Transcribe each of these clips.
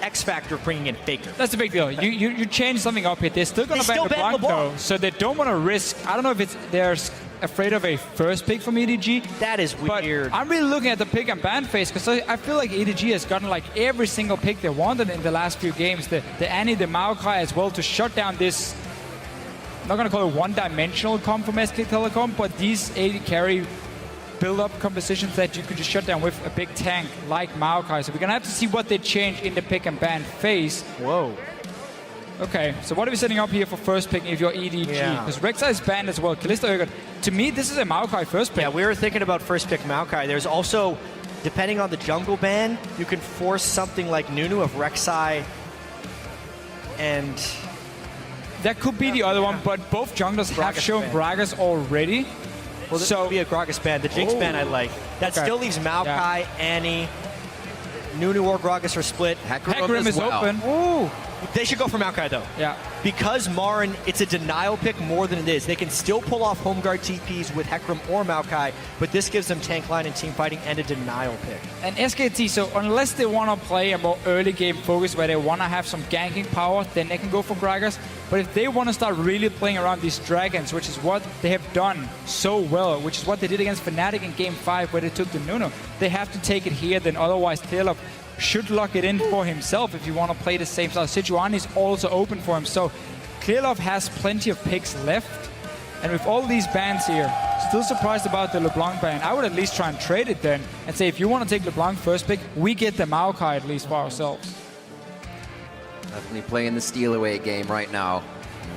X factor of bringing in Faker. That's a big deal. You change something up here. They're still going to ban LeBlanc though, so they don't want to risk. I don't know if they're afraid of a first pick from EDG. That is weird. But I'm really looking at the pick and ban phase because I feel like EDG has gotten like every single pick they wanted in the last few games. The Annie, the Maokai as well to shut down this. I'm not going to call it one-dimensional comp from SK Telecom, but these AD carry build-up compositions that you could just shut down with a big tank like Maokai. So we're going to have to see what they change in the pick and ban phase. Whoa. Okay, so what are we setting up here for first pick if you're EDG? Because RekSai is banned as well. Kalista, Urgot. To me, this is a Maokai first pick. Yeah, we were thinking about first pick Maokai. There's also, depending on the jungle ban, you can force something like Nunu of RekSai and... That could be the other one, but both junglers have shown Gragas already. Well, this would be a Gragas ban. The Jinx ban I like. That still leaves Maokai, Annie, Nunu or Gragas are split. Hecarim is open. Ooh. They should go for Maokai though. Yeah. Because MaRin, it's a denial pick more than it is. They can still pull off home guard TPs with Hecarim or Maokai, but this gives them tank line and team fighting and a denial pick. And SKT, so unless they want to play a more early game focus where they want to have some ganking power, then they can go for Gragas. But if they want to start really playing around these dragons, which is what they have done so well, which is what they did against Fnatic in Game 5 where they took the Nunu, they have to take it here, then otherwise Clearlove should lock it in for himself if you want to play the same style. Sejuani is also open for him, so Clearlove has plenty of picks left. And with all these bans here, still surprised about the LeBlanc ban. I would at least try and trade it then and say, if you want to take LeBlanc first pick, we get the Maokai at least for ourselves. Definitely playing the steal away game right now.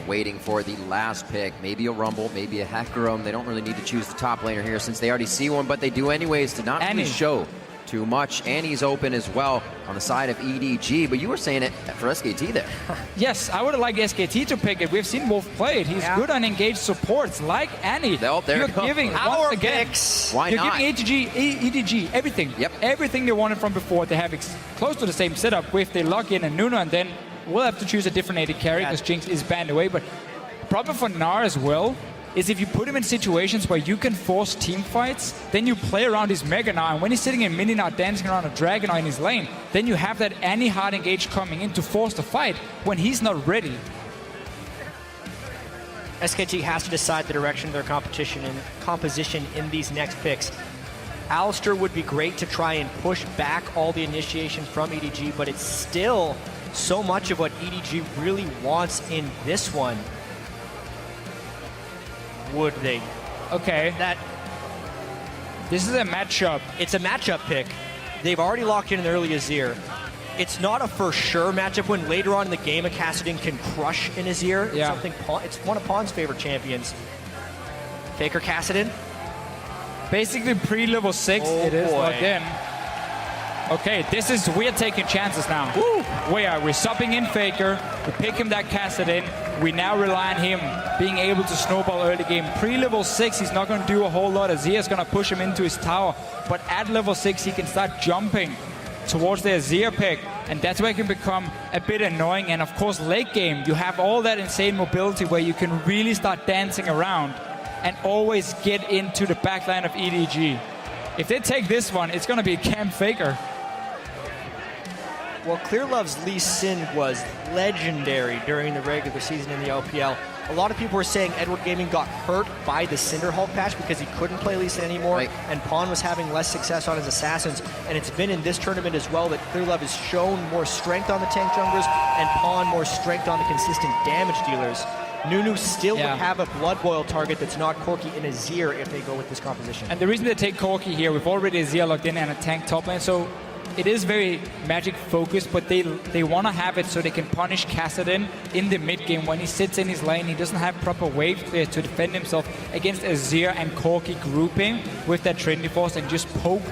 Waiting for the last pick. Maybe a Rumble, maybe a Hecarim. They don't really need to choose the top laner here since they already see one, but they do anyways to not really show too much. Annie's open as well on the side of EDG, but you were saying it for SKT there. Yes, I would like SKT to pick it. We've seen Wolf play it. He's good on engaged supports like Annie. You're giving power picks. Why You're not? giving EDG everything. Yep. Everything they wanted from before. They have close to the same setup with they lock in a Nunu, and then we'll have to choose a different AD carry because Jinx is banned away. But problem for Gnar as well is if you put him in situations where you can force team fights, then you play around his Mega Gnar, and when he's sitting in mini Gnar dancing around a Dragon in his lane, then you have that Annie hard engage coming in to force the fight when he's not ready. SKT has to decide the direction of their composition in these next picks. Alistar would be great to try and push back all the initiation from EDG, but it's still so much of what EDG really wants in this one. Would they? Okay. This is a matchup. It's a matchup pick. They've already locked in an early Azir. It's not a for sure matchup when later on in the game a Kassadin can crush an Azir. Yeah. It's one of Pawn's favorite champions. Faker Kassadin. Basically pre-level 6, it is locked in. Okay, we're taking chances now. Woo. We're subbing in Faker, we pick him that Cassadin, we now rely on him being able to snowball early game. Pre-level 6, he's not going to do a whole lot. Azir is going to push him into his tower, but at level 6, he can start jumping towards the Azir pick, and that's where it can become a bit annoying. And of course, late game, you have all that insane mobility where you can really start dancing around and always get into the backline of EDG. If they take this one, it's going to be a Camp Faker. Well, Clearlove's Lee Sin was legendary during the regular season in the LPL. A lot of people were saying Edward Gaming got hurt by the Cinderhulk patch because he couldn't play Lee Sin anymore, and Pawn was having less success on his assassins. And it's been in this tournament as well that Clearlove has shown more strength on the tank junglers and Pawn more strength on the consistent damage dealers. Nunu still would have a Blood Boil target that's not Corki and Azir if they go with this composition. And the reason they take Corki here, we've already Azir locked in and a tank top lane, so it is very magic focused, but they want to have it so they can punish Kassadin in the mid game. When he sits in his lane, he doesn't have proper wave clear to defend himself against Azir and Corki grouping with that Trinity Force and just poke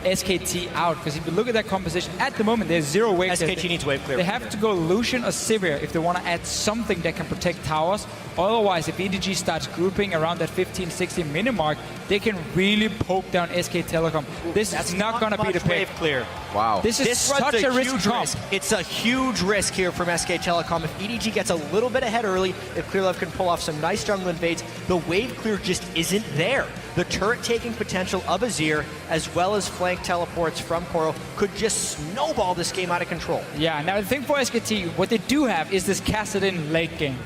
SKT out. Because if you look at that composition, at the moment there's zero wave clear. SKT needs wave clear. They have to go Lucian or Sivir if they want to add something that can protect towers. Otherwise, if EDG starts grouping around that 15-16 minute mark, they can really poke down SK Telecom. This is not going to be the pick. Wave clear. Wow. This is such a risk. It's a huge risk here from SK Telecom. If EDG gets a little bit ahead early, if Clearlove can pull off some nice jungle invades, the wave clear just isn't there. the turret-taking potential of Azir, as well as flank teleports from Koro, could just snowball this game out of control. Yeah, now the thing for SKT, what they do have is this Kassadin late game.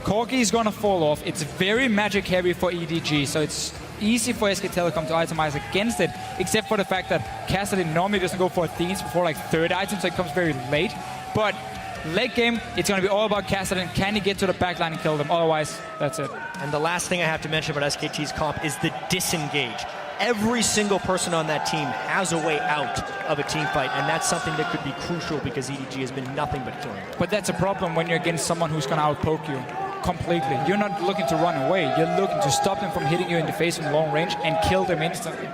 Corki is going to fall off. It's very magic heavy for EDG, so it's easy for SK Telecom to itemize against it, except for the fact that Kassadin normally doesn't go for Athenes before like third item, so it comes very late. But late game, it's going to be all about Kassadin. Can he get to the backline and kill them? Otherwise, that's it. And the last thing I have to mention about SKT's comp is the disengage. Every single person on that team has a way out of a team fight, and that's something that could be crucial because EDG has been nothing but killing. But that's a problem when you're against someone who's going to outpoke you completely. You're not looking to run away. You're looking to stop them from hitting you in the face in long range and kill them instantly.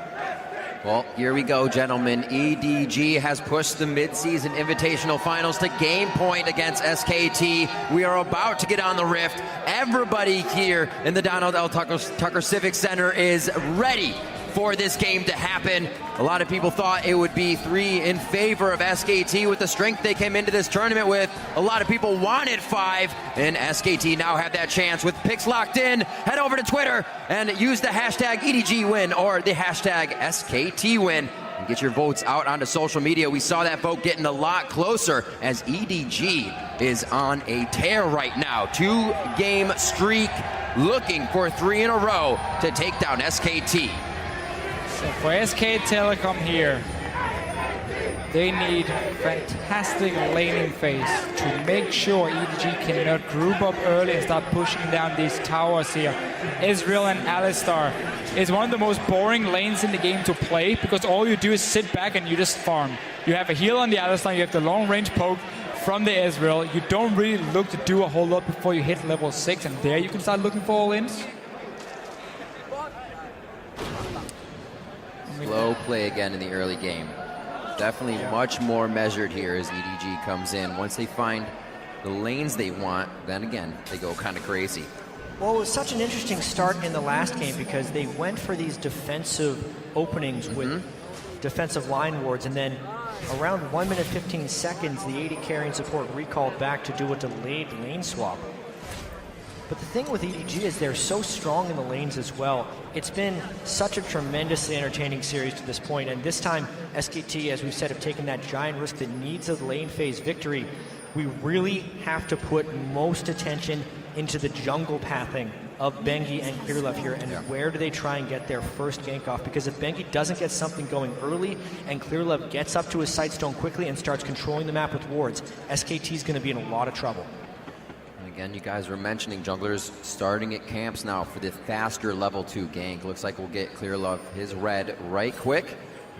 Well, here we go, gentlemen. EDG has pushed the mid-season Invitational Finals to game point against SKT. We are about to get on the Rift. Everybody here in the Donald L. Tucker Civic Center is ready for this game to happen. A lot of people thought it would be 3 in favor of SKT with the strength they came into this tournament with. A lot of people wanted 5, and SKT now have that chance with picks locked in. Head over to Twitter and use the hashtag EDGWin or the hashtag SKTWin and get your votes out onto social media. We saw that vote getting a lot closer as EDG is on a tear right now. 2-game streak, looking for 3 in a row to take down SKT. So for SK Telecom here, they need fantastic laning phase to make sure EDG cannot group up early and start pushing down these towers here. Ezreal and Alistar is one of the most boring lanes in the game to play because all you do is sit back and you just farm. You have a heal on the Alistar, you have the long range poke from the Ezreal. You don't really look to do a whole lot before you hit level 6, and there you can start looking for all-ins. Slow play again in the early game. Definitely much more measured here as EDG comes in. Once they find the lanes they want, then again, they go kind of crazy. Well, it was such an interesting start in the last game because they went for these defensive openings with defensive line wards, and then around 1 minute 15 seconds, the AD carrying support recalled back to do a delayed lane swap. But the thing with EDG is they're so strong in the lanes as well. It's been such a tremendously entertaining series to this point, and this time SKT, as we've said, have taken that giant risk that needs a lane phase victory. We really have to put most attention into the jungle pathing of Bengi and Clearlove here, and where do they try and get their first gank off? Because if Bengi doesn't get something going early and Clearlove gets up to his sightstone quickly and starts controlling the map with wards, SKT is going to be in a lot of trouble. Again, you guys were mentioning junglers starting at camps now for the faster level 2 gank. Looks like we'll get Clearlove his red right quick.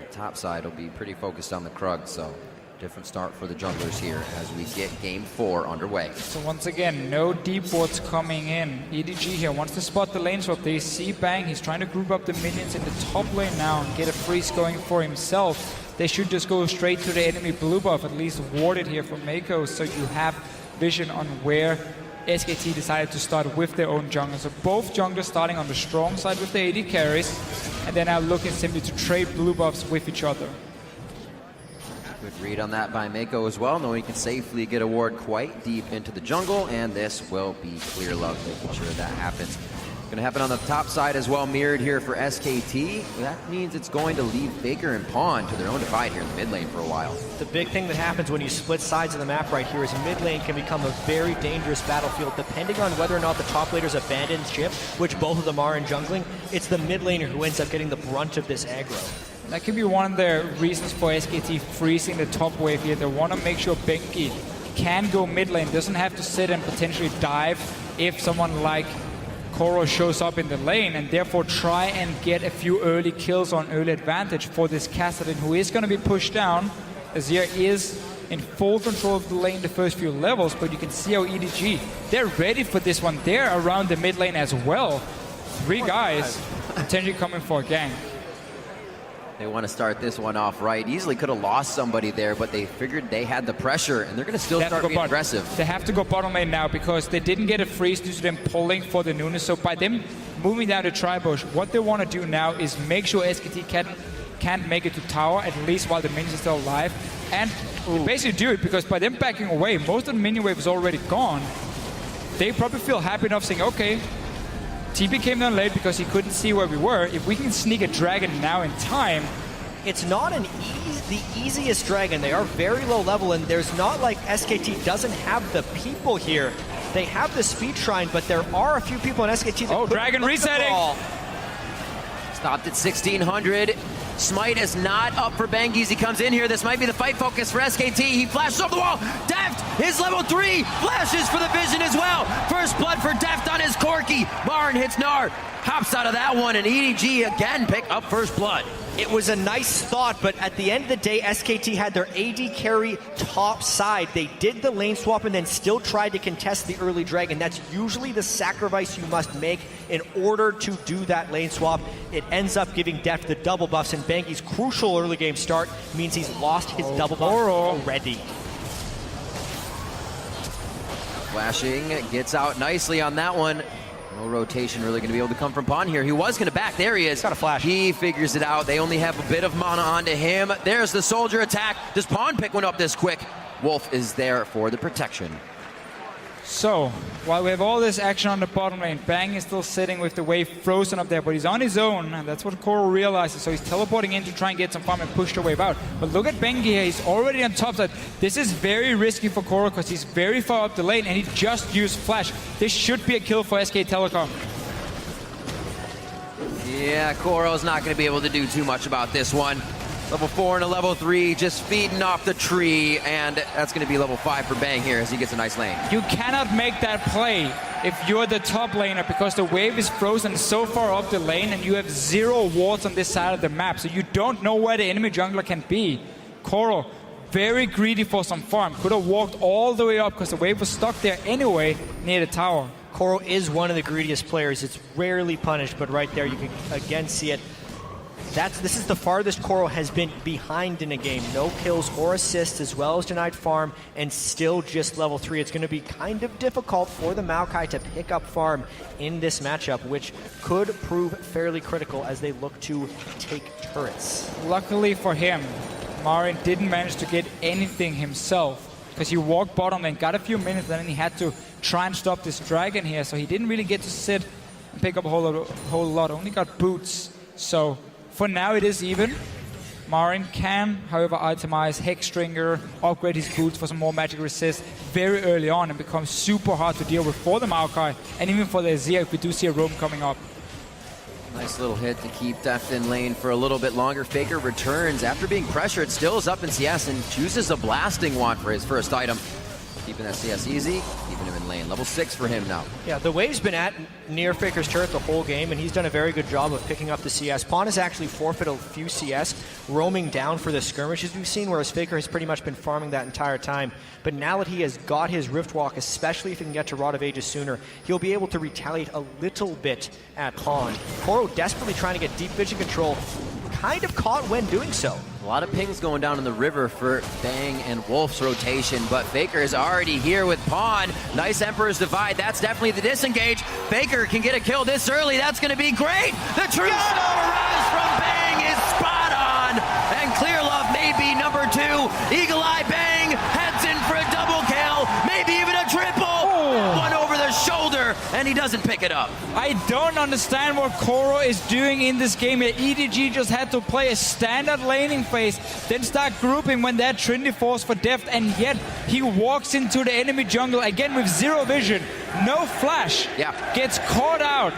The top side will be pretty focused on the Krug, so different start for the junglers here as we get game 4 underway. So once again, no deep wards coming in. EDG here wants to spot the lane swap. They see Bang. He's trying to group up the minions in the top lane now and get a freeze going for himself. They should just go straight to the enemy blue buff, at least warded here from Meiko, so you have vision on where SKT decided to start with their own jungle. So both junglers starting on the strong side with the AD carries, and then now looking simply to trade blue buffs with each other. Good read on that by Meiko as well, knowing he can safely get a ward quite deep into the jungle, and this will be Clearlove making sure that happens. Going to happen on the top side as well, mirrored here for SKT. That means it's going to leave Faker and Pawn to their own divide here in the mid lane for a while. The big thing that happens when you split sides of the map right here is mid lane can become a very dangerous battlefield depending on whether or not the top laners abandon ship, which both of them are in jungling. It's the mid laner who ends up getting the brunt of this aggro. That could be one of the reasons for SKT freezing the top wave here. They want to make sure Bengi can go mid lane, doesn't have to sit and potentially dive if someone like Koro shows up in the lane, and therefore try and get a few early kills on early advantage for this Kassadin, who is going to be pushed down. Azir is in full control of the lane the first few levels, but you can see how EDG, they're ready for this one. They're around the mid lane as well. 3 guys potentially coming for a gank. They want to start this one off right. Easily could have lost somebody there, but they figured they had the pressure, and they're going to still start being aggressive. They have to go bottom lane now because they didn't get a freeze due to them pulling for the Nunu. So by them moving down to Tribush, what they want to do now is make sure SKT can't make it to tower, at least while the minions are still alive. And they basically do it because by them backing away, most of the minion wave is already gone. They probably feel happy enough saying, okay, TP came down late because he couldn't see where we were. If we can sneak a dragon now in time, it's not the easiest dragon. They are very low level, and there's not like SKT doesn't have the people here. They have the speed shrine, but there are a few people in SKT that dragon resetting. Stopped at 1600. Smite is not up for Bengi as he comes in here. This might be the fight focus for SKT. He flashes off the wall. Deft, his level 3, flashes for the vision as well. First blood for Deft on his Corki. MaRin hits Gnar, hops out of that one, and EDG again pick up first blood. It was a nice thought, but at the end of the day, SKT had their AD carry top side. They did the lane swap and then still tried to contest the early dragon. That's usually the sacrifice you must make in order to do that lane swap. It ends up giving Deft the double buffs, and Bengi's crucial early game start means he's lost his double buff already. Flashing, gets out nicely on that one. No rotation really going to be able to come from Pawn here. He was going to back. There he is. Got a flash. He figures it out. They only have a bit of mana onto him. There's the soldier attack. Does Pawn pick one up this quick? Wolf is there for the protection. So, while we have all this action on the bottom lane, Bang is still sitting with the wave frozen up there, but he's on his own, and that's what Koro realizes. So he's teleporting in to try and get some farm and push the wave out. But look at Bengi here, he's already on top side. This is very risky for Koro because he's very far up the lane, and he just used Flash. This should be a kill for SK Telecom. Yeah, Koro's not going to be able to do too much about this one. Level 4 and a level 3 just feeding off the tree, and that's going to be level 5 for Bang here as he gets a nice lane. You cannot make that play if you're the top laner because the wave is frozen so far up the lane and you have 0 wards on this side of the map, so you don't know where the enemy jungler can be. Koro, very greedy for some farm. Could have walked all the way up because the wave was stuck there anyway near the tower. Koro is one of the greediest players. It's rarely punished, but right there you can again see it. This is the farthest Koro has been behind in a game. No kills or assists, as well as denied farm, and still just level 3. It's going to be kind of difficult for the Maokai to pick up farm in this matchup, which could prove fairly critical as they look to take turrets. Luckily for him, MaRin didn't manage to get anything himself because he walked bottom lane, got a few minutes, and then he had to try and stop this dragon here, so he didn't really get to sit and pick up a whole lot. Only got boots, so for now it is even. MaRin can, however, itemize Hexstringer, upgrade his boots for some more magic resist very early on and becomes super hard to deal with for the Maokai and even for the Azir if we do see a roam coming up. Nice little hit to keep Deft in lane for a little bit longer. Faker returns after being pressured, still is up in CS and chooses a blasting wand for his first item. Keeping that CS easy, keeping him in lane. Level 6 for him now. Yeah, the wave's been at near Faker's turret the whole game, and he's done a very good job of picking up the CS. Pawn has actually forfeited a few CS, roaming down for the skirmishes we've seen, whereas Faker has pretty much been farming that entire time. But now that he has got his Rift Walk, especially if he can get to Rod of Ages sooner, he'll be able to retaliate a little bit at Pawn. Koro desperately trying to get deep vision control, kind of caught when doing so. A lot of pings going down in the river for Bang and Wolf's rotation, but Faker is already here with Pawn. Nice Emperor's Divide. That's definitely the disengage. Faker can get a kill this early. That's going to be great. The true star rise from Bang is spot on. And Clearlove may be number 2. Eagle Eye Bang heads in for a double kill, maybe even a triple. One over the shoulder, and he doesn't pick it up. I don't understand what Koro is doing in this game here. EDG just had to play a standard laning phase, then start grouping when they're Trinity Force for Deft, and yet he walks into the enemy jungle again with 0 vision, no flash. Yeah. Gets caught out.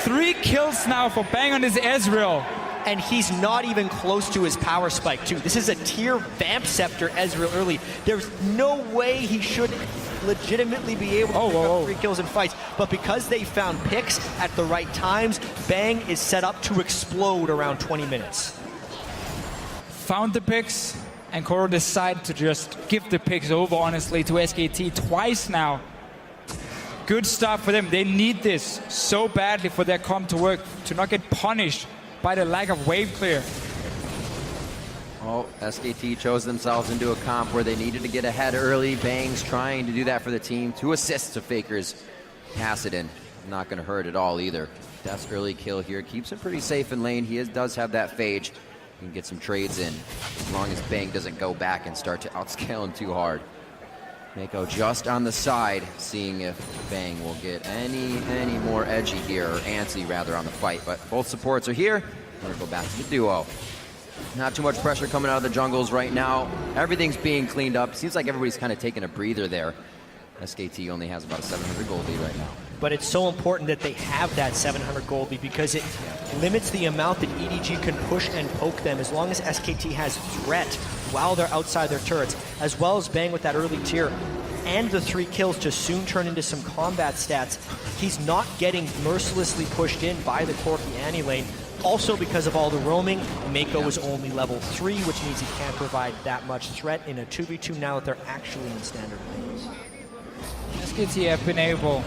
3 kills now for Bang on his Ezreal. And he's not even close to his power spike, too. This is a tier Vamp Scepter Ezreal early. There's no way he should legitimately be able to pick up 3 kills in fights. But because they found picks at the right times, Bang is set up to explode around 20 minutes. Found the picks, and Koro decided to just give the picks over, honestly, to SKT twice now. Good stuff for them. They need this so badly for their comp to work, to not get punished by the lack of wave clear. Oh, SKT chose themselves into a comp where they needed to get ahead early. Bang's trying to do that for the team. 2 assists to Faker's Kassadin. Not going to hurt at all either. Deft's early kill here keeps him pretty safe in lane. He does have that phage. He can get some trades in as long as Bang doesn't go back and start to outscale him too hard. Meiko just on the side, seeing if Bang will get any more edgy here, or antsy rather, on the fight. But both supports are here. We're gonna go back to the duo. Not too much pressure coming out of the jungles right now. Everything's being cleaned up. Seems like everybody's kind of taking a breather there. SKT only has about a 700 gold lead right now. But it's so important that they have that 700 gold lead because it limits the amount that EDG can push and poke them as long as SKT has threat while they're outside their turrets, as well as Bang with that early tier and the 3 kills to soon turn into some combat stats. He's not getting mercilessly pushed in by the Corki Annie lane. Also because of all the roaming, Meiko was only level 3, which means he can't provide that much threat in a 2v2 now that they're actually in standard lanes. SKT have been able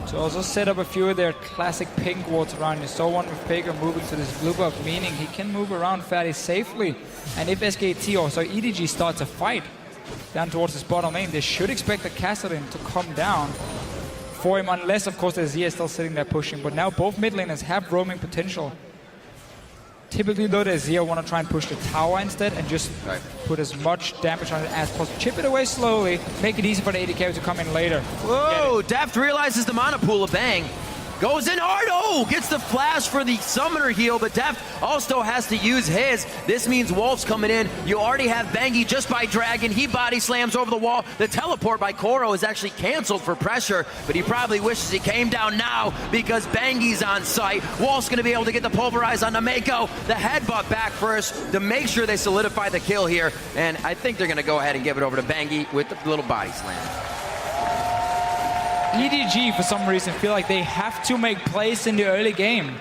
to also set up a few of their classic pink wards around. You saw one with Faker moving to this blue buff, meaning he can move around fairly safely. And if SKT or so EDG starts a fight down towards his bottom lane, they should expect the Kassadin to come down for him, unless of course the Azir is still sitting there pushing. But now both mid laners have roaming potential. Typically though, the Azir want to try and push the tower instead and just put as much damage on it as possible. Chip it away slowly, make it easy for the AD to come in later. Whoa, Deft realizes the mana pool of Bang. Goes in hard, oh, gets the flash for the summoner heal, but Deft also has to use his. This means Wolf's coming in. You already have Bengi just by Dragon. He body slams over the wall. The teleport by Koro is actually canceled for pressure, but he probably wishes he came down now because Bengi's on site. Wolf's gonna be able to get the pulverize on the Meiko. The headbutt back first to make sure they solidify the kill here, and I think they're gonna go ahead and give it over to Bengi with the little body slam. EDG, for some reason, feel like they have to make plays in the early game.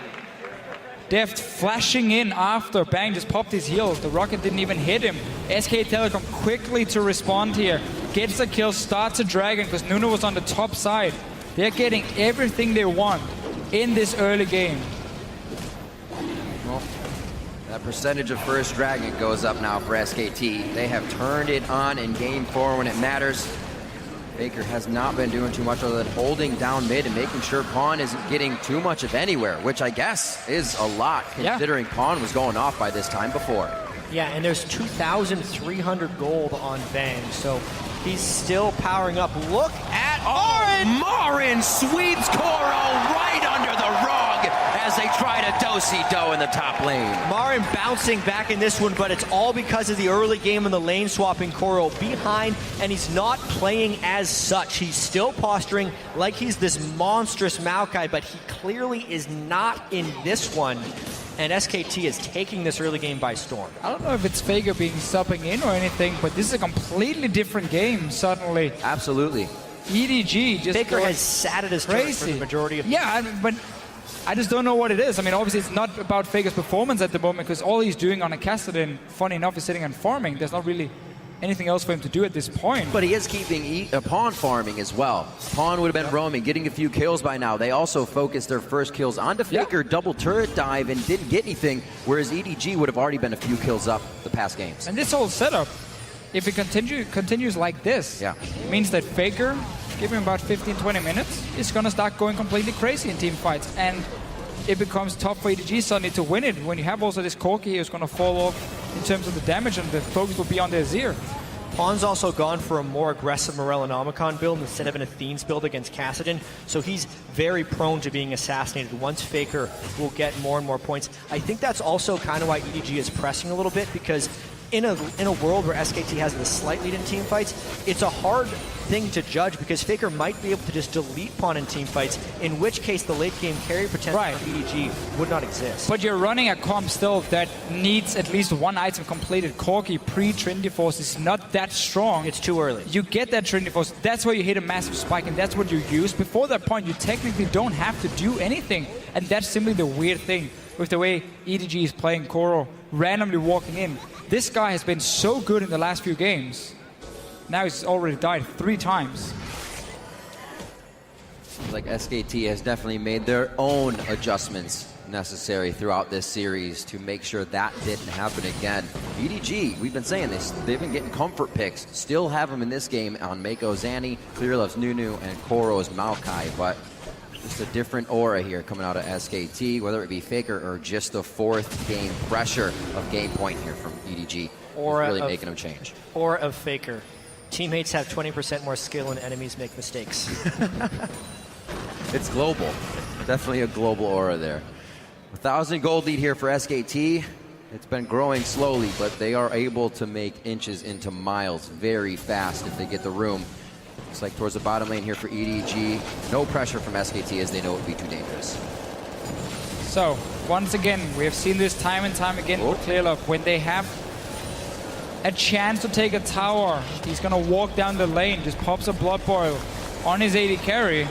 Deft flashing in after Bang just popped his heals. The rocket didn't even hit him. SK Telecom quickly to respond here. Gets the kill, starts a dragon because Nunu was on the top side. They're getting everything they want in this early game. Well, that percentage of first dragon goes up now for SKT. They have turned it on in game 4 when it matters. Faker has not been doing too much other than holding down mid and making sure Pawn isn't getting too much of anywhere, which I guess is a lot considering Pawn was going off by this time before. Yeah, and there's 2,300 gold on Bang, so he's still powering up. Look at MaRin! MaRin sweeps Koro right under the rug as they try to do-si-do in the top lane. MaRin bouncing back in this one, but it's all because of the early game and the lane swapping. Koro behind, and he's not playing as such. He's still posturing like he's this monstrous Maokai, but he clearly is not in this one. And SKT is taking this early game by storm. I don't know if it's Faker being subbing in or anything, but this is a completely different game suddenly. Absolutely. EDG just Faker has sat at his turret for the majority of but I just don't know what it is. I mean, obviously it's not about Faker's performance at the moment because all he's doing on a Cassadin, funny enough, is sitting and farming. There's not really anything else for him to do at this point. But he is keeping Pawn farming as well. Pawn would have been roaming, getting a few kills by now. They also focused their first kills onto Faker, double turret dive, and didn't get anything, whereas EDG would have already been a few kills up the past games. And this whole setup, if it continues like this, means that Faker, give him about 15-20 minutes, is going to start going completely crazy in team fights. And it becomes tough for EDG suddenly to win it when you have also this Corki who's going to fall off in terms of the damage, and the focus will be on the Azir. Pawn's also gone for a more aggressive Morellonomicon build instead of an Athene's build against Kassadin, so he's very prone to being assassinated. Once Faker will get more and more points. I think that's also kind of why EDG is pressing a little bit, because in a world where SKT has the slight lead in team fights, it's a hard thing to judge because Faker might be able to just delete Pawn in team fights, in which case the late game carry potential for EDG would not exist. But you're running a comp still that needs at least one item completed. Corki pre-Trinity Force is not that strong. It's too early. You get that Trinity Force, that's where you hit a massive spike, and that's what you use. Before that point, you technically don't have to do anything, and that's simply the weird thing with the way EDG is playing Koro, randomly walking in. This guy has been so good in the last few games. Now he's already died 3 times. Seems like SKT has definitely made their own adjustments necessary throughout this series to make sure that didn't happen again. EDG, we've been saying this, they've been getting comfort picks. Still have them in this game on Meiko's Annie, Clearlove's Nunu, and Koro's Maokai, but just a different aura here coming out of SKT, whether it be Faker or just the 4th game pressure of game point here from EDG. Really making them change. Or of Faker. Teammates have 20% more skill and enemies make mistakes. It's global. Definitely a global aura there. 1,000 gold lead here for SKT. It's been growing slowly, but they are able to make inches into miles very fast if they get the room. Looks like towards the bottom lane here for EDG. No pressure from SKT as they know it would be too dangerous. So, once again, we have seen this time and time again for Clearlove. When they have a chance to take a tower, he's going to walk down the lane, just pops a Blood Boil on his AD carry,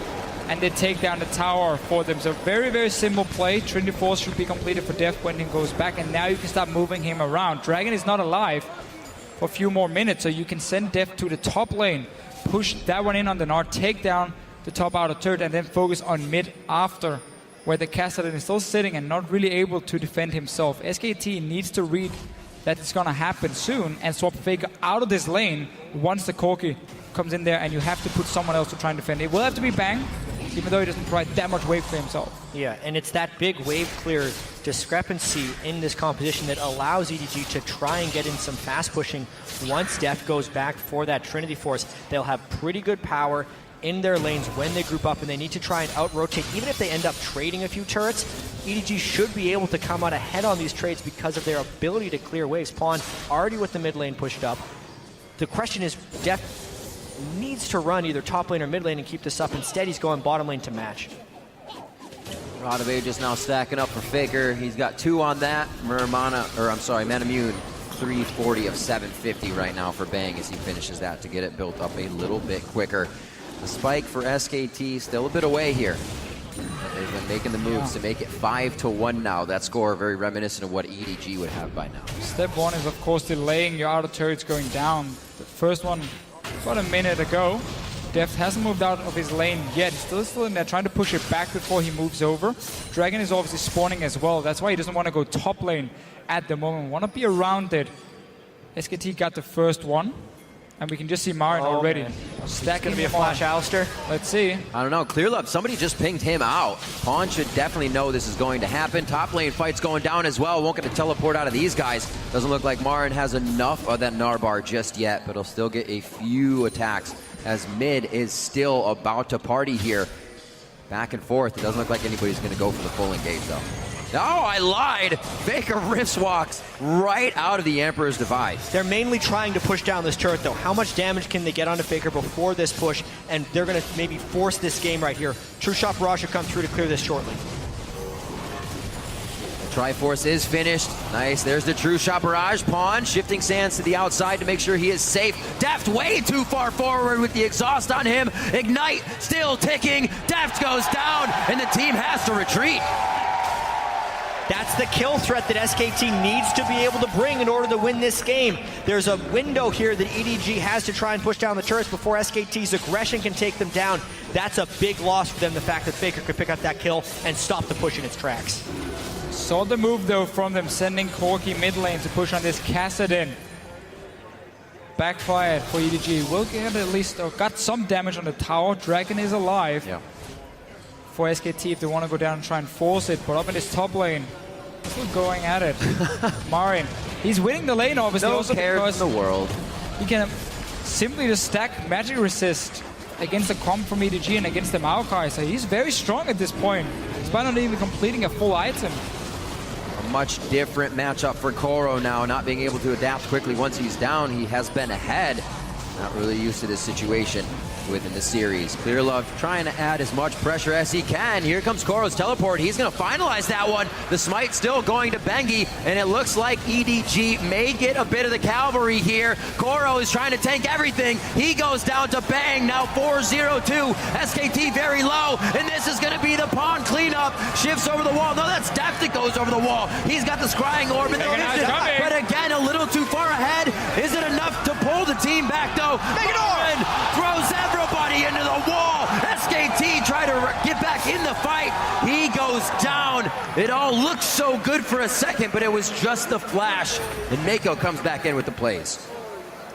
and they take down the tower for them. So very, very simple play. Trinity Force should be completed for Deft when he goes back, and now you can start moving him around. Dragon is not alive for a few more minutes, so you can send Deft to the top lane, push that one in on the Gnar, take down the top outer turret, and then focus on mid after, where the Kassadin is still sitting and not really able to defend himself. SKT needs to read that it's going to happen soon and swap Faker out of this lane once the Corki comes in there, and you have to put someone else to try and defend. It will have to be Bang, even though he doesn't provide that much wave for himself. Yeah, and it's that big wave clear discrepancy in this composition that allows EDG to try and get in some fast pushing. Once Deft goes back for that Trinity Force, they'll have pretty good power in their lanes when they group up, and they need to try and out-rotate. Even if they end up trading a few turrets, EDG should be able to come out ahead on these trades because of their ability to clear waves. Pawn already with the mid lane pushed up. The question is, Deft needs to run either top lane or mid lane and keep this up. Instead, he's going bottom lane to match. Rod of Ages now stacking up for Faker. He's got 2 on that. Manamune, 340 of 750 right now for Bang as he finishes that to get it built up a little bit quicker. The spike for SKT still a bit away here. But they've been making the moves to make it 5-1 now. That score very reminiscent of what EDG would have by now. Step 1 is, of course, delaying your outer turrets going down. The first one about a minute ago. Deft hasn't moved out of his lane yet. He's still in there trying to push it back before he moves over. Dragon is obviously spawning as well. That's why he doesn't want to go top lane at the moment. Want to be around it. SKT got the first one. And we can just see MaRin already. Man. Stacking going to be a flash Alistar. Let's see. I don't know. Clearlove, somebody just pinged him out. Pawn should definitely know this is going to happen. Top lane fight's going down as well. Won't get to teleport out of these guys. Doesn't look like MaRin has enough of that Gnar bar just yet, but he'll still get a few attacks as mid is still about to party here. Back and forth. It doesn't look like anybody's going to go for the full engage, though. Oh, I lied. Faker wrist walks right out of the Emperor's device. They're mainly trying to push down this turret, though. How much damage can they get onto Faker before this push? And they're going to maybe force this game right here. True Shot Barrage should come through to clear this shortly. Triforce is finished. Nice. There's the True Shot Barrage. Pawn shifting sands to the outside to make sure he is safe. Deft way too far forward with the exhaust on him. Ignite still ticking. Deft goes down, and the team has to retreat. That's the kill threat that SKT needs to be able to bring in order to win this game. There's a window here that EDG has to try and push down the turrets before SKT's aggression can take them down. That's a big loss for them, the fact that Faker could pick up that kill and stop the push in its tracks. Saw the move, though, from them sending Corki mid lane to push on this Kassadin. Backfired for EDG. Will get at least, got some damage on the tower. Dragon is alive. Yeah. For SKT if they want to go down and try and force it, but up in this top lane, still going at it. MaRin, he's winning the lane obviously. No also care because in the world. he can simply just stack magic resist against the comp from EDG and against the Maokai, so he's very strong at this point, despite not even completing a full item. A much different matchup for Koro now, not being able to adapt quickly once he's down. He has been ahead. Not really used to this situation within the series. Clearlove trying to add as much pressure as he can. Here comes Koro's teleport. He's going to finalize that one. The smite still going to Bengi, and it looks like EDG may get a bit of the cavalry here. Koro is trying to tank everything. He goes down to Bang, now 4-0-2. SKT very low, and this is going to be the pawn cleanup. Shifts over the wall. No, that's Deft that goes over the wall. He's got the scrying orb in the distance, but again, a little too far ahead. Is it enough to pull the team back, though? MaRin throws everybody into the wall. SKT try to get back in the fight. He goes down. It all looked so good for a second, but it was just the flash. And Meiko comes back in with the plays.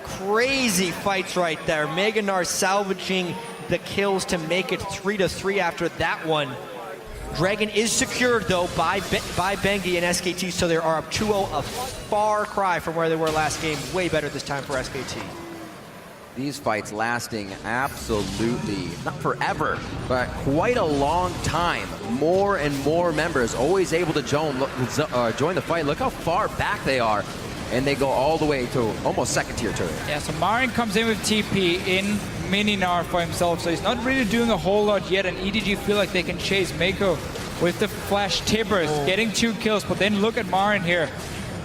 Crazy fights right there. Gnar salvaging the kills to make it 3-3 after that one. Dragon is secured, though, by Bengi and SKT, so they are up 2-0, a far cry from where they were last game. Way better this time for SKT. These fights lasting absolutely, not forever, but quite a long time. More and more members always able to join the fight. Look how far back they are. And they go all the way to almost second-tier turret. Yeah, so MaRin comes in with TP in mini Gnar for himself, so he's not really doing a whole lot yet, and EDG feel like they can chase Meiko with the flash tippers, getting 2 kills, but then look at MaRin here.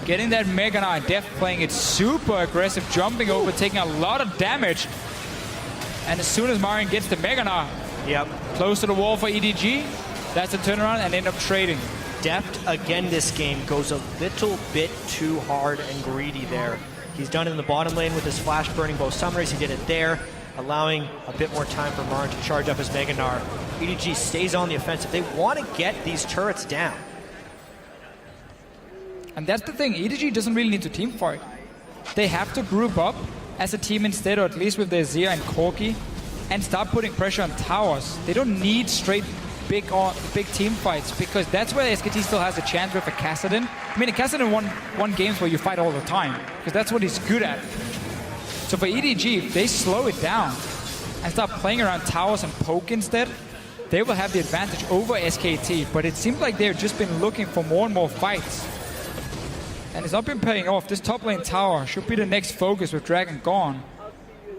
Getting that Mega Gnar, Deft playing it super aggressive, jumping over, taking a lot of damage. And as soon as MaRin gets the Mega Gnar, close to the wall for EDG, that's a turnaround and end up trading. Deft, again this game, goes a little bit too hard and greedy there. He's done it in the bottom lane with his flash burning both summoners. He did it there, allowing a bit more time for MaRin to charge up his Mega Gnar. EDG stays on the offensive. They want to get these turrets down. And that's the thing, EDG doesn't really need to team fight. They have to group up as a team instead, or at least with the Azir and Corki, and start putting pressure on towers. They don't need straight big team fights, because that's where SKT still has a chance with a Kassadin. I mean, a Kassadin won games where you fight all the time, because that's what he's good at. So for EDG, if they slow it down and start playing around towers and poke instead, they will have the advantage over SKT. But it seems like they've just been looking for more and more fights. And it's not been paying off. This top lane tower should be the next focus with Dragon gone.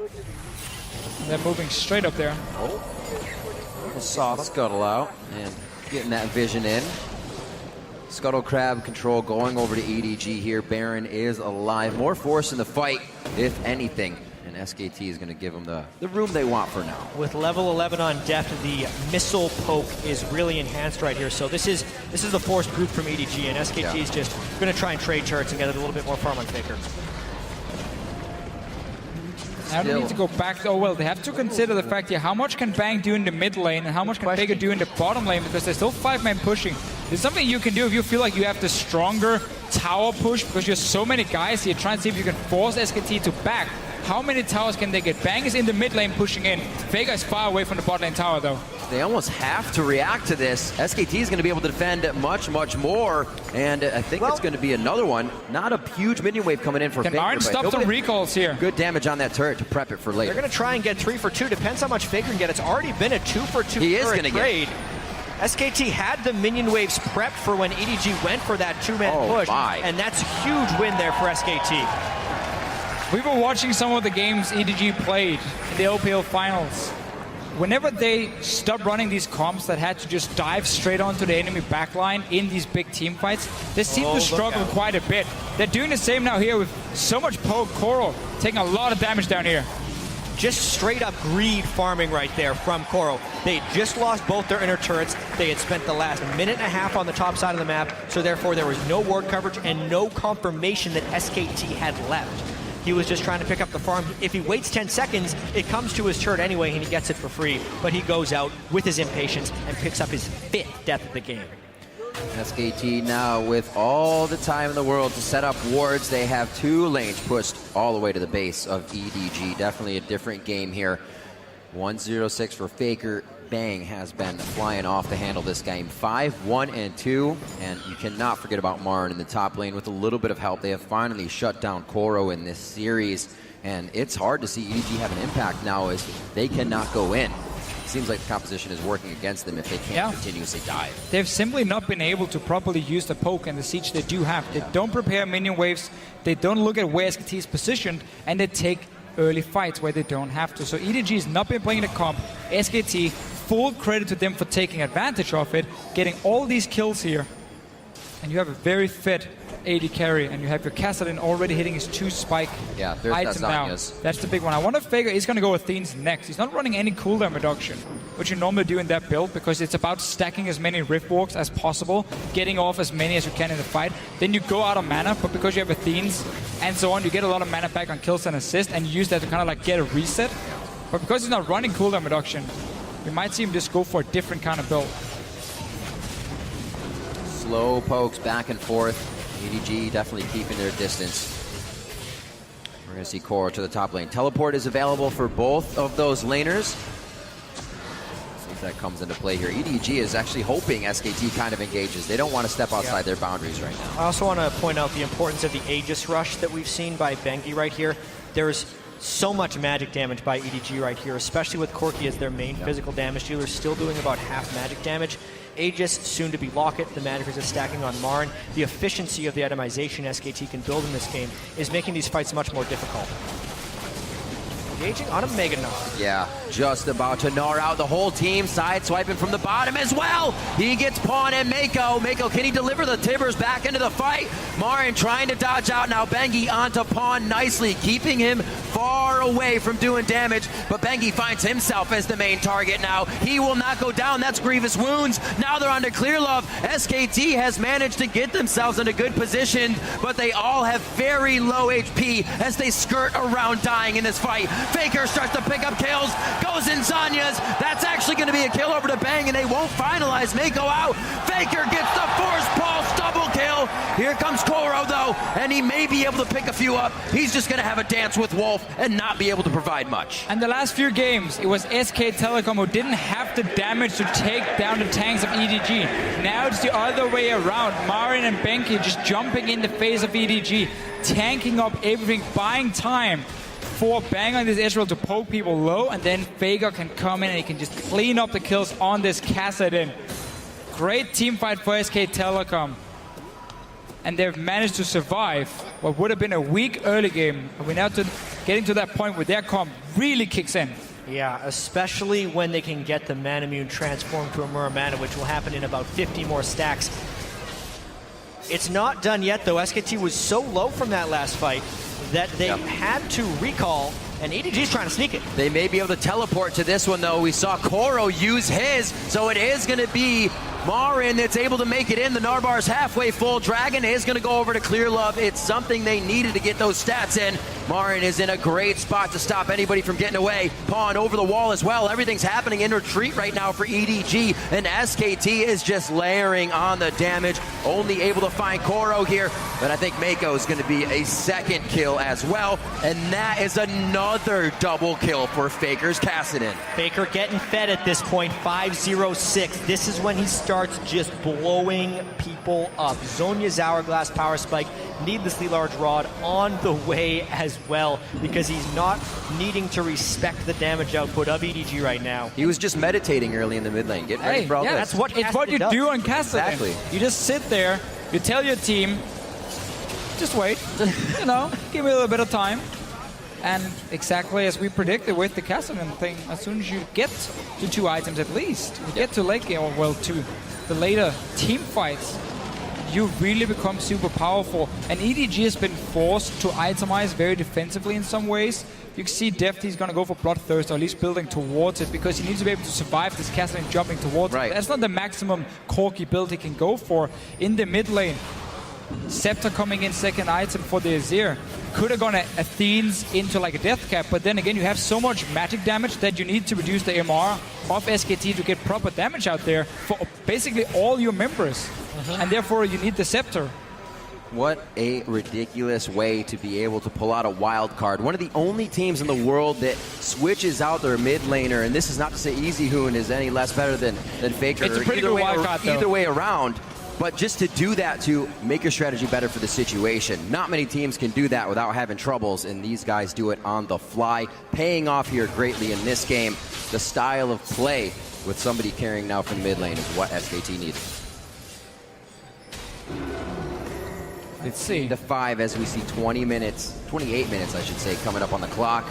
And they're moving straight up there. Scuttle out and getting that vision in. Scuttle Crab control going over to EDG here. Baron is alive. More force in the fight, if anything. And SKT is going to give them the room they want for now. With level 11 on Deft, the missile poke is really enhanced right here. So this is the forced group from EDG, and SKT is just going to try and trade turrets and get a little bit more farm on Faker. Now they need to go back. Oh well, they have to consider the fact here, how much can Bang do in the mid lane and how much can Faker do in the bottom lane, because there's still 5-man pushing. There's something you can do if you feel like you have the stronger tower push, because you have so many guys here. Try and see if you can force SKT to back. How many towers can they get? Bang is in the mid lane pushing in. Faker is far away from the bot lane tower though. They almost have to react to this. SKT is going to be able to defend much, much more. And I think it's going to be another one. Not a huge minion wave coming in for Faker. Can MaRin stop some recalls here? Good damage on that turret to prep it for later. They're going to try and get 3 for 2. Depends how much Faker can get. It's already been a 2 for 2 turret trade. SKT had the minion waves prepped for when EDG went for that 2-man push. And that's a huge win there for SKT. We were watching some of the games EDG played in the LPL finals. Whenever they stopped running these comps that had to just dive straight onto the enemy backline in these big team fights, they seem to struggle quite a bit. They're doing the same now here with so much poke. Koro taking a lot of damage down here. Just straight up greed farming right there from Koro. They just lost both their inner turrets. They had spent the last minute and a half on the top side of the map, so therefore there was no ward coverage and no confirmation that SKT had left. He was just trying to pick up the farm. If he waits 10 seconds, it comes to his turret anyway and he gets it for free. But he goes out with his impatience and picks up his 5th death of the game. SKT now with all the time in the world to set up wards. They have 2 lanes pushed all the way to the base of EDG. Definitely a different game here. 1-0-6 for Faker. Bang has been flying off to handle this game. 5-1-2, and you cannot forget about MaRin in the top lane. With a little bit of help, they have finally shut down Koro in this series, and it's hard to see EDG have an impact now as they cannot go in. It seems like the composition is working against them if they can't continuously dive. They've simply not been able to properly use the poke and the siege they do have. They don't prepare minion waves, they don't look at where SKT is positioned, and they take early fights where they don't have to. So EDG has not been playing the comp. SKT, full credit to them for taking advantage of it, getting all these kills here. And you have a very fit AD carry, and you have your Kassadin already hitting his 2 spike item now. That's the big one. I wonder if Faker is going to go with Athene's next. He's not running any cooldown reduction, which you normally do in that build, because it's about stacking as many Rift Walks as possible, getting off as many as you can in the fight. Then you go out of mana, but because you have Athene's and so on, you get a lot of mana back on kills and assist, and you use that to kind of like get a reset. But because he's not running cooldown reduction, we might see him just go for a different kind of build. Slow pokes back and forth. EDG definitely keeping their distance. We're going to see Koro to the top lane. Teleport is available for both of those laners. See if that comes into play here. EDG is actually hoping SKT kind of engages. They don't want to step outside their boundaries right now. I also want to point out the importance of the Aegis rush that we've seen by Bengi right here. There's So much magic damage by EDG right here, especially with Corki as their main physical damage dealer, still doing about half magic damage. Aegis, soon to be Locket, the magic resist stacking on MaRin. The efficiency of the itemization SKT can build in this game is making these fights much more difficult. Engaging on a Mega Gnar. Yeah, just about to Gnar out the whole team, side swiping from the bottom as well. He gets Pawn and Meiko. Meiko, can he deliver the Tibbers back into the fight? MaRin trying to dodge out now. Bengi onto Pawn nicely, keeping him far away from doing damage. But Bengi finds himself as the main target now. He will not go down. That's grievous wounds. Now they're onto Clearlove. SKT has managed to get themselves in a good position, but they all have very low HP as they skirt around dying in this fight. Faker starts to pick up kills, goes in Zanya's. That's actually going to be a kill over to Bang, and they won't finalize Meiko out. Faker gets the force pulse double kill. Here comes Koro, though, and he may be able to pick a few up. He's just going to have a dance with Wolf and not be able to provide much. And the last few games, it was SK Telecom who didn't have the damage to take down the tanks of EDG. Now it's the other way around. MaRin and Bengi just jumping in the face of EDG, tanking up everything, buying time for Bang on this Ezreal to poke people low, and then Faker can come in and he can just clean up the kills on this Kassadin. Great team fight for SK Telecom. And they've managed to survive what would have been a weak early game. And we're now getting to that point where their comp really kicks in. Yeah, especially when they can get the Manamune transformed to a Muramana, which will happen in about 50 more stacks. It's not done yet, though. SKT was so low from that last fight that they had to recall, and EDG's trying to sneak it. They may be able to teleport to this one, though. We saw Koro use his, so it is going to be MaRin that's able to make it in. The Narbar's halfway full. Dragon is going to go over to Clearlove. It's something they needed to get those stats in. MaRin is in a great spot to stop anybody from getting away. Pawn over the wall as well. Everything's happening in retreat right now for EDG, and SKT is just layering on the damage. Only able to find Koro here, but I think Meiko is going to be a second kill as well, and that is another double kill for Faker's Kassadin. Faker getting fed at this point, 5-0-6. This is when he starts just blowing people up. Zonya's Hourglass Power Spike, needlessly large rod on the way as well, because he's not needing to respect the damage output of EDG right now. He was just meditating early in the mid lane, getting ready for all this. It's what you do on Cassadin. Exactly. You just sit there, you tell your team, just wait, you know, give me a little bit of time. And exactly as we predicted with the Kassadin thing, as soon as you get to 2 items at least, you get to late game, or well, to the later team fights, you really become super powerful. And EDG has been forced to itemize very defensively in some ways. You can see Deft, he's going to go for Bloodthirst, or at least building towards it, because he needs to be able to survive this Kassadin jumping towards it. That's not the maximum Corki build he can go for in the mid lane. Scepter coming in second item for the Azir. Could have gone Athene's into like a death cap, but then again you have so much magic damage that you need to reduce the MR of SKT to get proper damage out there for basically all your members. And therefore you need the Scepter. What a ridiculous way to be able to pull out a wild card. One of the only teams in the world that switches out their mid laner, and this is not to say Easy Hoon is any less better than Faker. It's a pretty good wild card, though. Either way around. But just to do that, to make your strategy better for the situation. Not many teams can do that without having troubles, and these guys do it on the fly. Paying off here greatly in this game. The style of play with somebody carrying now from mid lane is what SKT needed. Let's see. To 5 as we see 28 minutes I should say, coming up on the clock.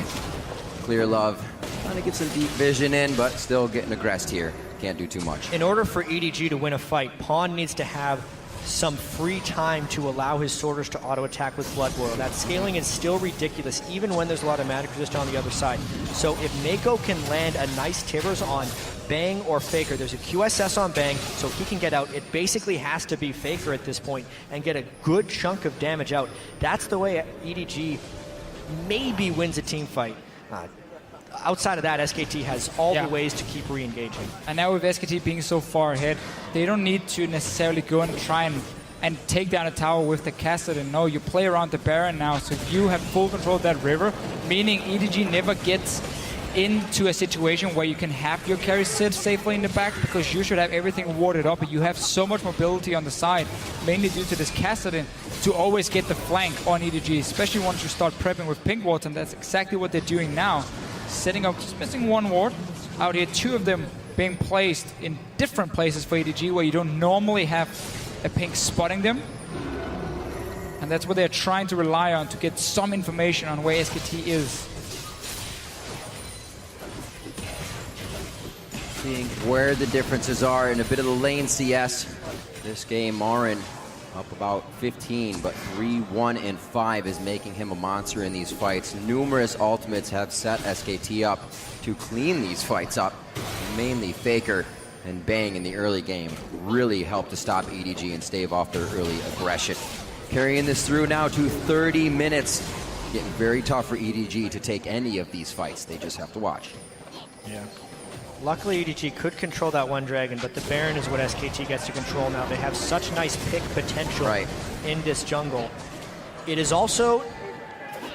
Clearlove trying to get some deep vision in, but still getting aggressed here. Can't do too much. In order for EDG to win a fight, Pawn needs to have some free time to allow his sorters to auto-attack with Blood Boil. That scaling is still ridiculous, even when there's a lot of magic resist on the other side. So if Meiko can land a nice Tibbers on Bang or Faker, there's a QSS on Bang, so he can get out. It basically has to be Faker at this point and get a good chunk of damage out. That's the way EDG maybe wins a team fight. Outside of that, SKT has all the ways to keep re-engaging. And now with SKT being so far ahead, they don't need to necessarily go and try and take down a tower with the Kassadin. No, you play around the Baron now, so you have full control of that river, meaning EDG never gets into a situation where you can have your carry sit safely in the back, because you should have everything warded up, but you have so much mobility on the side, mainly due to this Kassadin, to always get the flank on EDG, especially once you start prepping with pink wards, and that's exactly what they're doing now. Setting up, just missing one ward out here, 2 of them being placed in different places for EDG where you don't normally have a pink spotting them. And that's what they're trying to rely on to get some information on where SKT is. Seeing where the differences are in a bit of the lane CS. This game, MaRin up about 15, but 3-1 and 5 is making him a monster in these fights. Numerous ultimates have set SKT up to clean these fights up. Mainly Faker and Bang in the early game really helped to stop EDG and stave off their early aggression. Carrying this through now to 30 minutes. Getting very tough for EDG to take any of these fights. They just have to watch. Yeah. Luckily, EDG could control that one dragon, but the Baron is what SKT gets to control now. They have such nice pick potential in this jungle. It is also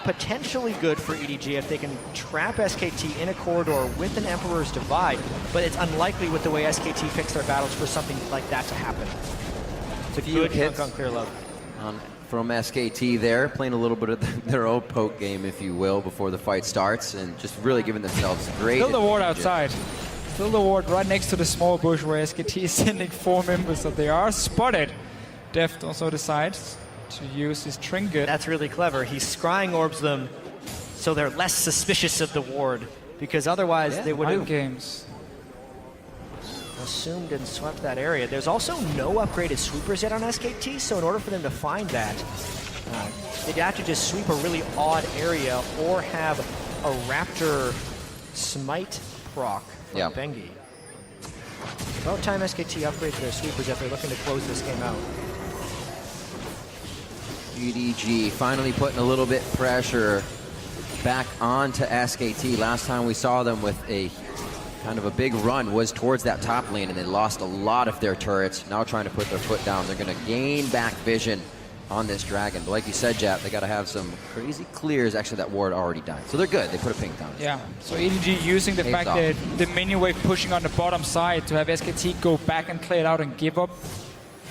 potentially good for EDG if they can trap SKT in a corridor with an Emperor's Divide, but it's unlikely with the way SKT picks their battles for something like that to happen. It's a good hit on Clearlove. From SKT there, playing a little bit of their own poke game, if you will, before the fight starts, and just really giving themselves great. Still the ward outside. Still the ward right next to the small bush where SKT is sending 4 members, so they are spotted. Deft also decides to use his trinket. That's really clever. He scrying orbs them so they're less suspicious of the ward, because otherwise they would have games. Assumed and swept that area. There's also no upgraded sweepers yet on SKT, so in order for them to find that, they'd have to just sweep a really odd area or have a Raptor smite proc from Bengi. About time SKT upgrades their sweepers if they're looking to close this game out. EDG finally putting a little bit pressure back onto SKT. Last time we saw them with a kind of a big run was towards that top lane, and they lost a lot of their turrets. Now trying to put their foot down. They're going to gain back vision on this dragon. But like you said, Jap, they got to have some crazy clears. Actually, that ward already died. So they're good. They put a pink down. Yeah, so EDG using the fact that the minion wave pushing on the bottom side to have SKT go back and clear it out and give up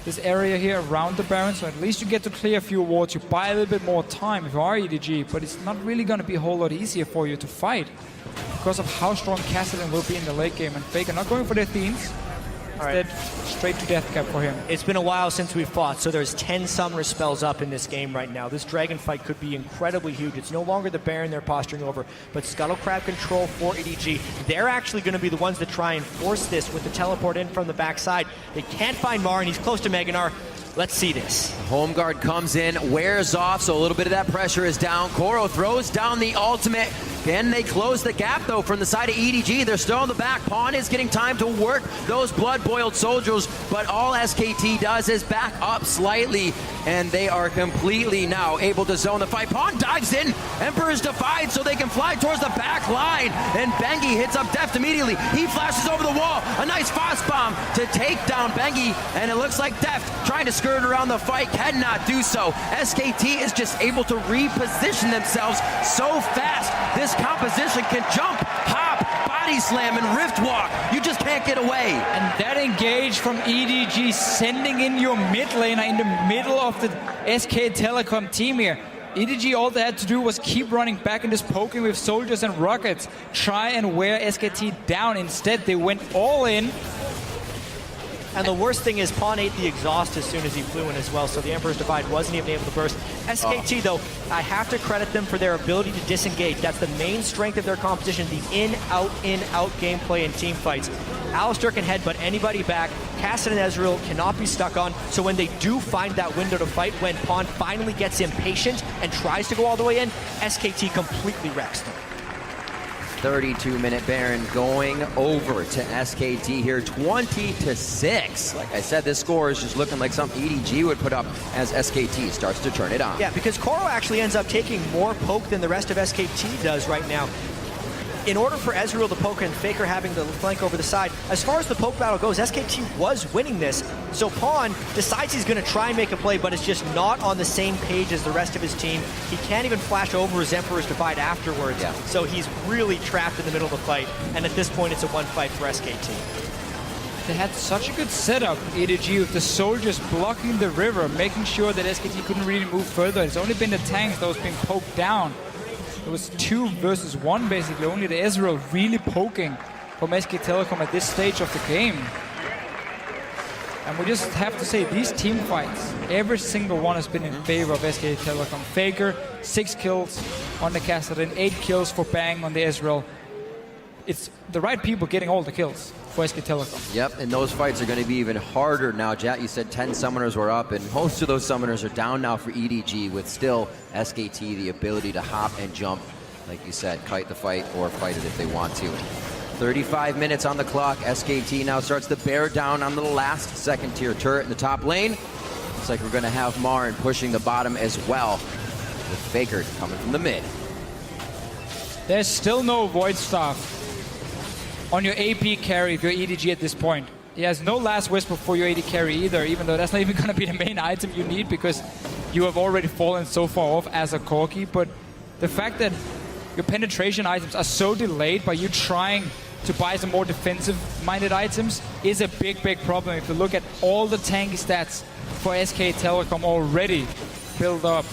this area here around the Baron. So at least you get to clear a few wards. You buy a little bit more time if you are EDG, but it's not really going to be a whole lot easier for you to fight because of how strong Cassadin will be in the late game. And Faker not going for their themes. Instead, straight to death cap for him. It's been a while since we've fought, so there's 10 summoner spells up in this game right now. This dragon fight could be incredibly huge. It's no longer the Baron they're posturing over, but Scuttle Crab control for EDG. They're actually going to be the ones that try and force this with the teleport in from the backside. They can't find MaRin. He's close to Gnar. Let's see this. Home guard comes in, wears off, so a little bit of that pressure is down. Koro throws down the ultimate. Can they close the gap, though, from the side of EDG? They're still on the back. Pawn is getting time to work those blood-boiled soldiers, but all SKT does is back up slightly, and they are completely now able to zone the fight. Pawn dives in. Emperor's Divide so they can fly towards the back line, and Bengi hits up Deft immediately. He flashes over the wall. A nice fast bomb to take down Bengi, and it looks like Deft trying to skirt around the fight cannot do so. SKT is just able to reposition themselves so fast. This composition can jump, hop, body slam, and rift walk. You just can't get away. And that engage from EDG, sending in your mid laner in the middle of the SK Telecom team here. EDG, all they had to do was keep running back and just poking with soldiers and rockets, try and wear SKT down. Instead, they went all in. And the worst thing is Pawn ate the exhaust as soon as he flew in as well, so the Emperor's Divide wasn't even able to burst. SKT, though, I have to credit them for their ability to disengage. That's the main strength of their composition, the in-out gameplay in team fights. Alistar can headbutt anybody back. Kassadin and Ezreal cannot be stuck on, so when they do find that window to fight, when Pawn finally gets impatient and tries to go all the way in, SKT completely wrecks them. 32-minute Baron going over to SKT here, 20-6. Like I said, this score is just looking like something EDG would put up as SKT starts to turn it on. Yeah, because Koro actually ends up taking more poke than the rest of SKT does right now. in order for Ezreal to poke and Faker having the flank over the side, as far as the poke battle goes, SKT was winning this. So Pawn decides he's going to try and make a play, but it's just not on the same page as the rest of his team. He can't even flash over his Emperor's Divide afterwards. Yeah. So he's really trapped in the middle of the fight. And at this point, it's a one fight for SKT. They had such a good setup, EDG, with the soldiers blocking the river, making sure that SKT couldn't really move further. It's only been the tanks that was being poked down. It was 2 versus 1, basically. Only the Ezreal really poking from SK Telecom at this stage of the game. And we just have to say, these team fights, every single one has been in favor of SK Telecom. Faker, 6 kills on the Kassadin, 8 kills for Bang on the Ezreal. It's the right people getting all the kills for SK Telecom. Yep, and those fights are going to be even harder now. Jat, you said 10 summoners were up, and most of those summoners are down now for EDG, with still SKT the ability to hop and jump, like you said, kite the fight or fight it if they want to. 35 minutes on the clock. SKT now starts to bear down on the last second-tier turret in the top lane. Looks like we're going to have MaRin pushing the bottom as well, with Faker coming from the mid. There's still no Void Staff on your AP carry if you're EDG at this point. He has no Last Whisper for your AD carry either, even though that's not even going to be the main item you need because you have already fallen so far off as a Corki. But the fact that your penetration items are so delayed by you trying to buy some more defensive-minded items is a big, big problem. If you look at all the tanky stats for SK Telecom already built up,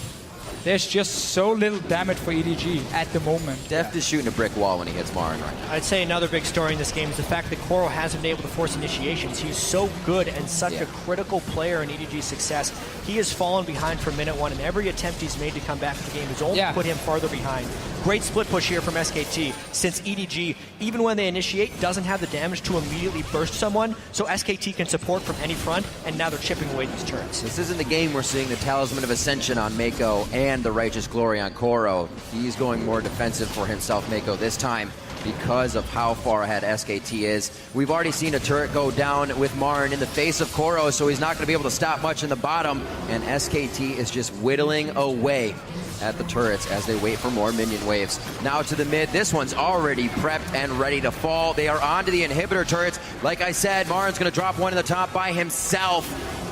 there's just so little damage for EDG at the moment. Deft is shooting a brick wall when he hits MaRin right now. I'd say another big story in this game is the fact that Koro hasn't been able to force initiations. He's so good and such a critical player in EDG's success. He has fallen behind from minute 1, and every attempt he's made to come back to the game has only put him farther behind. Great split push here from SKT, since EDG, even when they initiate, doesn't have the damage to immediately burst someone, so SKT can support from any front, and now they're chipping away these turrets. This isn't the game we're seeing the Talisman of Ascension on Meiko and the Righteous Glory on Koro. He's going more defensive for himself, Meiko, this time because of how far ahead SKT is. We've already seen a turret go down with MaRin in the face of Koro, so he's not going to be able to stop much in the bottom, and SKT is just whittling away at the turrets as they wait for more minion waves. Now to the mid. This one's already prepped and ready to fall. They are onto the inhibitor turrets. Like I said, MaRin's going to drop one in the top by himself,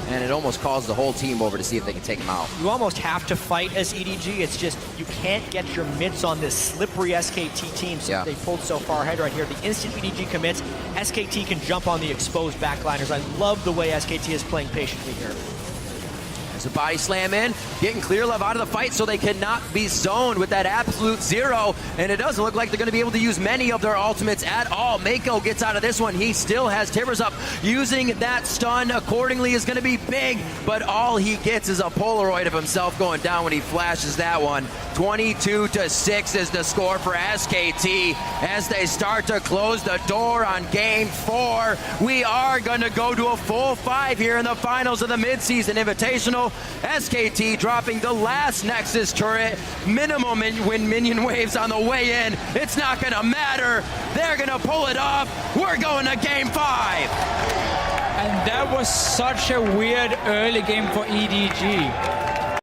and it almost calls the whole team over to see if they can take him out. You almost have to fight as EDG. It's just you can't get your mitts on this slippery SKT team, so they pulled so far ahead right here. The instant EDG commits, SKT can jump on the exposed backliners. I love the way SKT is playing patiently here. There's a body slam in, getting Clearlove out of the fight so they cannot be zoned with that absolute 0, and it doesn't look like they're going to be able to use many of their ultimates at all. Meiko gets out of this one. He still has Timbers up. Using that stun accordingly is going to be big, but all he gets is a Polaroid of himself going down when he flashes that one. 22-6 is the score for SKT as they start to close the door on Game 4. We are going to go to a full 5 here in the finals of the midseason Invitational. SKT dropping the last Nexus turret. Minimum when minion waves on the way in. It's not going to matter. They're going to pull it off. We're going to Game 5. And that was such a weird early game for EDG.